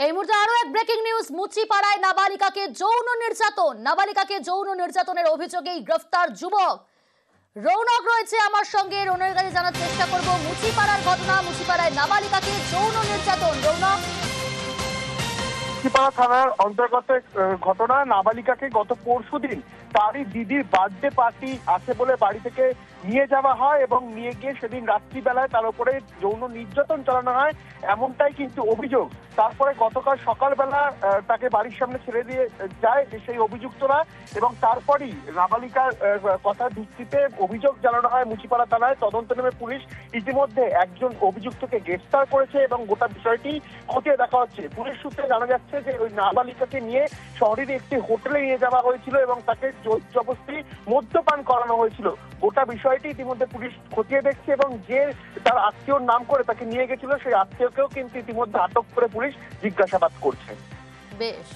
এই মুহূর্তে আরো এক ব্রেকিং নিউজ। মুচিপাড়ায় নাবালিকাকে যৌন নির্যাতনের অভিযোগেই গ্রেফতার যুবক। রৌনক রয়েছে আমার সঙ্গে, রৌনকের কাছে জানার চেষ্টা করব মুচিপাড়ার ঘটনা, মুচিপাড়ায় নাবালিকাকে যৌন নির্যাতন। রৌনক, মুচিপাড়া থানার অন্তর্গত ঘটনা। নাবালিকাকে গত পরশুদিন তারই দিদির বার্থডে পার্টি আছে বলে বাড়ি থেকে নিয়ে যাওয়া হয় এবং নিয়ে গিয়ে সেদিন রাত্রিবেলায় তার উপরে যৌন নির্যাতন চালানো হয়, এমনটাই কিন্তু অভিযোগ। তারপরে গতকাল সকালবেলা তাকে বাড়ির সামনে ছেড়ে দিয়ে যায় সেই অভিযুক্তরা এবং তারপরই নাবালিকার কথার ভিত্তিতে অভিযোগ জানানো হয় মুচিপাড়া থানায়। তদন্ত নেমে পুলিশ ইতিমধ্যে একজন অভিযুক্তকে গ্রেফতার করেছে এবং গোটা বিষয়টি খতিয়ে দেখা হচ্ছে। পুলিশ সূত্রে জানা যাচ্ছে যে ওই নাবালিকাকে নিয়ে শহরের একটি হোটেলে নিয়ে যাওয়া হয়েছিল এবং তাকে জোর জবরদস্তি মদ্যপান করানো হয়েছিল। গোটা বিষয়টি ইতিমধ্যে পুলিশ খতিয়ে দেখছে এবং যে তার আত্মীয়র নাম করে তাকে নিয়ে গেছিল সেই আত্মীয়কেও কিন্তু ইতিমধ্যে আটক করে পুলিশ জিজ্ঞাসাবাদ করছে। বেশ।